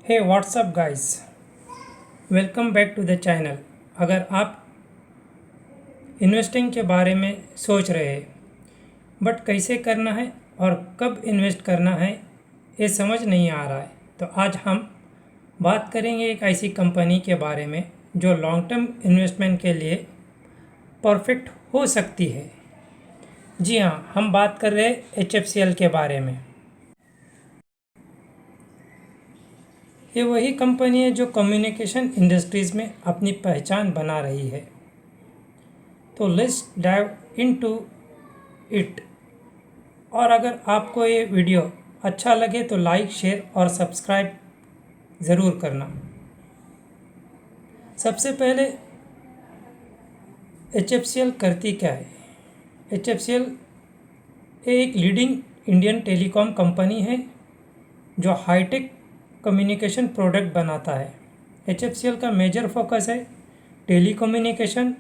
Hey what's up guys, welcome back to the channel. अगर आप investing के बारे में सोच रहे हैं बट कैसे करना है और कब इन्वेस्ट करना है ये समझ नहीं आ रहा है, तो आज हम बात करेंगे एक ऐसी कंपनी के बारे में जो लॉन्ग टर्म इन्वेस्टमेंट के लिए परफेक्ट हो सकती है। जी हाँ, हम बात कर रहे हैं HFCL के बारे में। ये वही कंपनी है जो कम्युनिकेशन इंडस्ट्रीज़ में अपनी पहचान बना रही है। तो लेट्स डाइव इनटू इट। और अगर आपको ये वीडियो अच्छा लगे तो लाइक, शेयर और सब्सक्राइब ज़रूर करना। सबसे पहले HFCL करती क्या है? HFCL एक लीडिंग इंडियन टेलीकॉम कंपनी है जो हाईटेक कम्युनिकेशन प्रोडक्ट बनाता है। HFCL का मेजर फोकस है टेलीकम्युनिकेशन,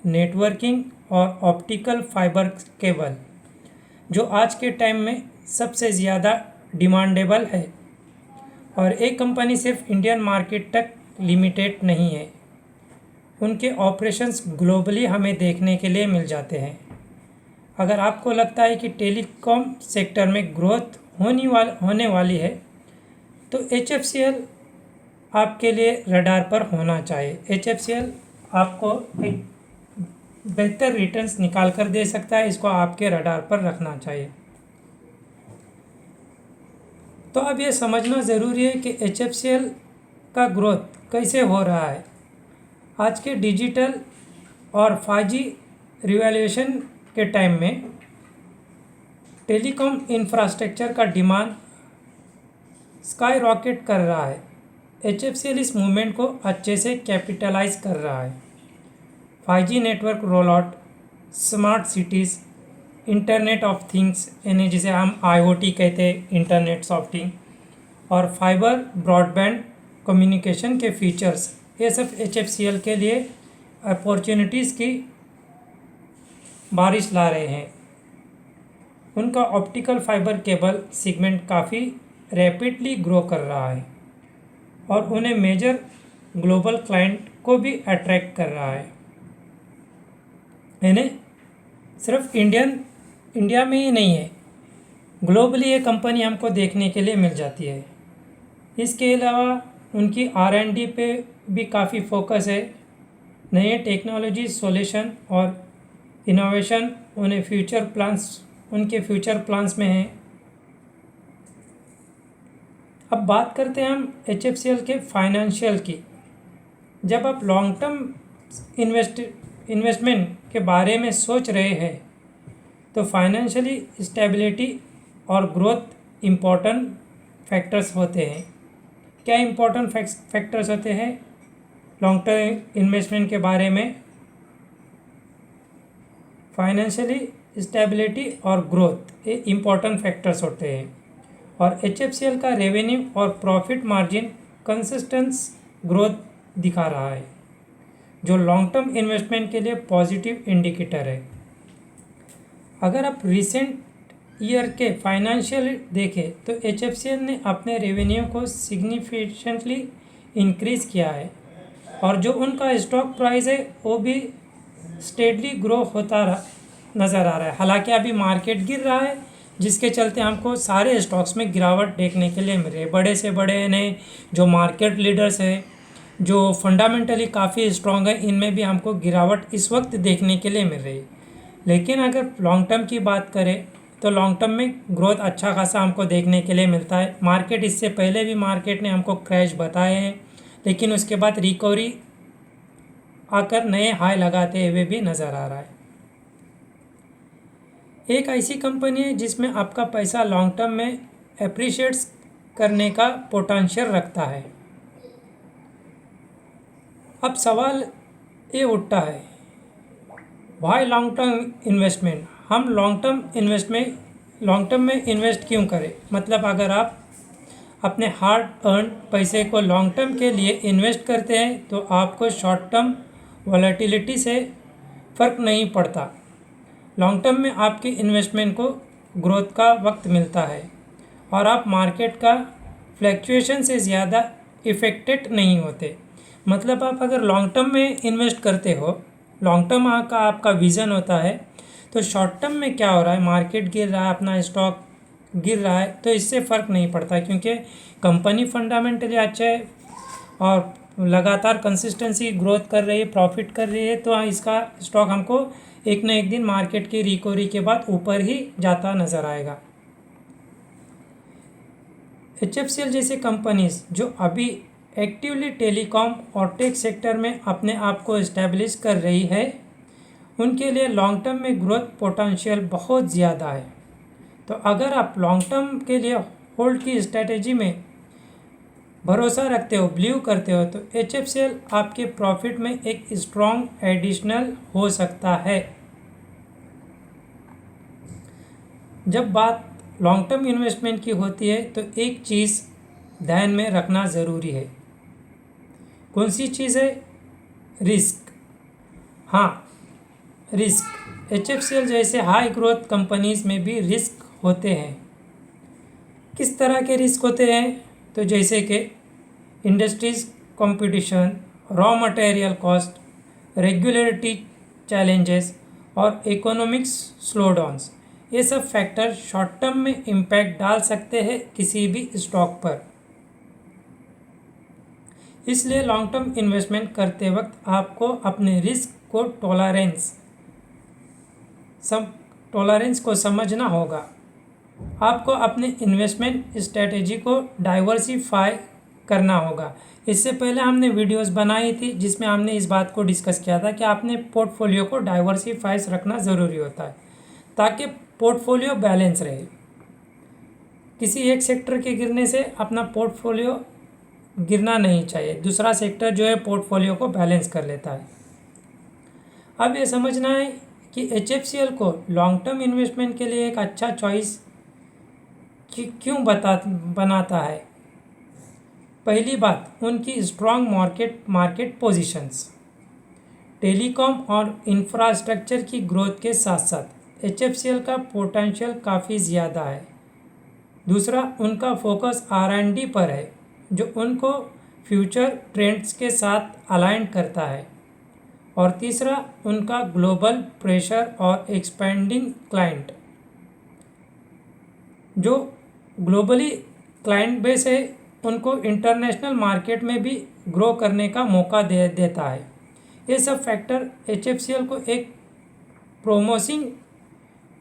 नेटवर्किंग और ऑप्टिकल फाइबर केबल, जो आज के टाइम में सबसे ज़्यादा डिमांडेबल है। और एक कंपनी सिर्फ इंडियन मार्केट तक लिमिटेड नहीं है, उनके ऑपरेशंस ग्लोबली हमें देखने के लिए मिल जाते हैं। अगर आपको लगता है कि टेलीकॉम सेक्टर में ग्रोथ होने वाली है तो HFCL आपके लिए रडार पर होना चाहिए। HFCL आपको एक बेहतर रिटर्न्स निकाल कर दे सकता है, इसको आपके रडार पर रखना चाहिए। तो अब ये समझना ज़रूरी है कि HFCL का ग्रोथ कैसे हो रहा है। आज के डिजिटल और 5G रिवॉल्यूशन के टाइम में टेलीकॉम इंफ्रास्ट्रक्चर का डिमांड स्काई रॉकेट कर रहा है। HFCL इस मूवमेंट को अच्छे से कैपिटलाइज कर रहा है। 5G network roll out, smart cities, internet of things यानी जिसे हम IoT कहते हैं, इंटरनेट ऑफ थिंग, और फाइबर ब्रॉडबैंड कम्युनिकेशन के फीचर्स, ये सब HFCL के लिए अपॉर्चुनिटीज़ की बारिश ला रहे हैं। उनका ऑप्टिकल फाइबर केबल सेगमेंट काफ़ी रैपिडली ग्रो कर रहा है और उन्हें मेजर ग्लोबल क्लाइंट को भी अट्रैक्ट कर रहा है। यानी सिर्फ इंडिया में ही नहीं है, ग्लोबली ये कंपनी हमको देखने के लिए मिल जाती है। इसके अलावा उनकी R&D पे भी काफ़ी फोकस है। नए टेक्नोलॉजी सॉल्यूशन और इनोवेशन उनके फ्यूचर प्लान्स में हैं। अब बात करते हैं हम HFCL के फाइनेंशियल की। जब आप लॉन्ग टर्म इन्वेस्टमेंट के बारे में सोच रहे हैं तो फाइनेंशियली स्टेबिलिटी और ग्रोथ इम्पोर्टेंट फैक्टर्स होते हैं। क्या इम्पोर्टेंट फैक्टर्स होते हैं लॉन्ग टर्म इन्वेस्टमेंट के बारे में? फाइनेंशियली स्टेबिलिटी और ग्रोथ ये इम्पोर्टेंट फैक्टर्स होते हैं। और HFCL का रेवेन्यू और प्रॉफिट मार्जिन कंसिस्टेंस ग्रोथ दिखा रहा है, जो लॉन्ग टर्म इन्वेस्टमेंट के लिए पॉजिटिव इंडिकेटर है। अगर आप रिसेंट ईयर के फाइनेंशियल देखें तो HFCL ने अपने रेवेन्यू को सिग्निफिकेंटली इंक्रीज़ किया है और जो उनका स्टॉक प्राइस है वो भी स्टेडली ग्रो होता नज़र आ रहा है। हालांकि अभी मार्केट गिर रहा है, जिसके चलते हमको सारे स्टॉक्स में गिरावट देखने के लिए मिल रही है। बड़े से बड़े ने जो मार्केट लीडर्स हैं, जो फंडामेंटली काफ़ी स्ट्रॉन्ग है, इनमें भी हमको गिरावट इस वक्त देखने के लिए मिल रही है। लेकिन अगर लॉन्ग टर्म की बात करें तो लॉन्ग टर्म में ग्रोथ अच्छा खासा हमको देखने के लिए मिलता है। मार्केट इससे पहले भी मार्केट ने हमको क्रैश बताए हैं, लेकिन उसके बाद रिकवरी आकर नए हाई लगाते हुए भी नज़र आ रहा है। एक ऐसी कंपनी है जिसमें आपका पैसा लॉन्ग टर्म में एप्रिशिएट्स करने का पोटेंशियल रखता है। अब सवाल ये उठता है, व्हाई लॉन्ग टर्म इन्वेस्टमेंट? हम लॉन्ग टर्म में इन्वेस्ट क्यों करें? मतलब अगर आप अपने हार्ड अर्न पैसे को लॉन्ग टर्म के लिए इन्वेस्ट करते हैं तो आपको शॉर्ट टर्म वॉलेटिलिटी से फ़र्क नहीं पड़ता। लॉन्ग टर्म में आपके इन्वेस्टमेंट को ग्रोथ का वक्त मिलता है और आप मार्केट का फ्लैक्चुएशन से ज़्यादा इफेक्टेड नहीं होते। मतलब आप अगर लॉन्ग टर्म में इन्वेस्ट करते हो, लॉन्ग टर्म का आपका विज़न होता है, तो शॉर्ट टर्म में क्या हो रहा है, मार्केट गिर रहा है, अपना स्टॉक गिर रहा है, तो इससे फ़र्क नहीं पड़ता, क्योंकि कंपनी फंडामेंटली अच्छा है और लगातार कंसिस्टेंसी ग्रोथ कर रही है, प्रॉफिट कर रही है, तो इसका स्टॉक हमको एक ना एक दिन मार्केट की रिकवरी के बाद ऊपर ही जाता नज़र आएगा। HFCL जैसे कंपनीज जो अभी एक्टिवली टेलीकॉम और टेक सेक्टर में अपने आप को इस्टेब्लिश कर रही है, उनके लिए लॉन्ग टर्म में ग्रोथ पोटेंशियल बहुत ज़्यादा है। तो अगर आप लॉन्ग टर्म के लिए होल्ड की स्ट्रेटेजी में भरोसा रखते हो, बिलीव करते हो, तो HFCL आपके प्रॉफिट में एक स्ट्रॉन्ग एडिशनल हो सकता है। जब बात लॉन्ग टर्म इन्वेस्टमेंट की होती है तो एक चीज़ ध्यान में रखना ज़रूरी है। कौन सी चीज़ है? रिस्क। हाँ, रिस्क। HFCL जैसे हाई ग्रोथ कंपनीज में भी रिस्क होते हैं। किस तरह के रिस्क होते हैं? तो जैसे कि industries competition, raw material cost, regulatory challenges और इकोनॉमिक्स स्लोडाउन्स, ये सब फैक्टर शॉर्ट टर्म में इम्पैक्ट डाल सकते हैं किसी भी स्टॉक पर। इसलिए लॉन्ग टर्म इन्वेस्टमेंट करते वक्त आपको अपने रिस्क को टॉलरेंस को समझना होगा। आपको अपने इन्वेस्टमेंट स्ट्रेटेजी को डाइवर्सिफाई करना होगा। इससे पहले हमने वीडियोस बनाई थी जिसमें हमने इस बात को डिस्कस किया था कि आपने पोर्टफोलियो को डाइवर्सिफाइज रखना ज़रूरी होता है ताकि पोर्टफोलियो बैलेंस रहे। किसी एक सेक्टर के गिरने से अपना पोर्टफोलियो गिरना नहीं चाहिए, दूसरा सेक्टर जो है पोर्टफोलियो को बैलेंस कर लेता है। अब ये समझना है कि HFCL को लॉन्ग टर्म इन्वेस्टमेंट के लिए एक अच्छा चॉइस क्यों बनाता है। पहली बात, उनकी स्ट्रॉन्ग मार्केट पोजीशंस। टेलीकॉम और इंफ्रास्ट्रक्चर की ग्रोथ के साथ साथ HFCL का पोटेंशियल काफ़ी ज़्यादा है। दूसरा, उनका फोकस R&D पर है जो उनको फ्यूचर ट्रेंड्स के साथ अलाइन करता है। और तीसरा, उनका ग्लोबल प्रेशर और एक्सपेंडिंग क्लाइंट, जो ग्लोबली क्लाइंट बेस है, उनको इंटरनेशनल मार्केट में भी ग्रो करने का मौका देता है। ये सब फैक्टर HFCL को एक प्रोमिसिंग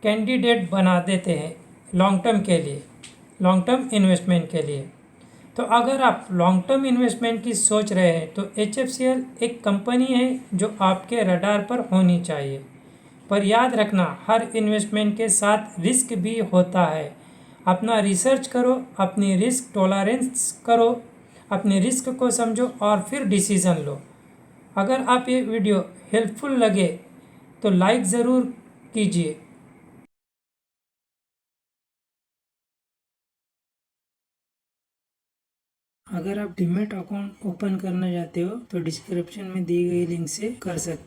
कैंडिडेट बना देते हैं लॉन्ग टर्म इन्वेस्टमेंट के लिए। तो अगर आप लॉन्ग टर्म इन्वेस्टमेंट की सोच रहे हैं तो HFCL एक कंपनी है जो आपके रडार पर होनी चाहिए। पर याद रखना, हर इन्वेस्टमेंट के साथ रिस्क भी होता है। अपना रिसर्च करो, अपनी रिस्क टॉलरेंस करो, अपने रिस्क को समझो और फिर डिसीज़न लो। अगर आप ये वीडियो हेल्पफुल लगे तो लाइक ज़रूर कीजिए। अगर आप डीमैट अकाउंट ओपन करना चाहते हो तो डिस्क्रिप्शन में दी गई लिंक से कर सकते हैं।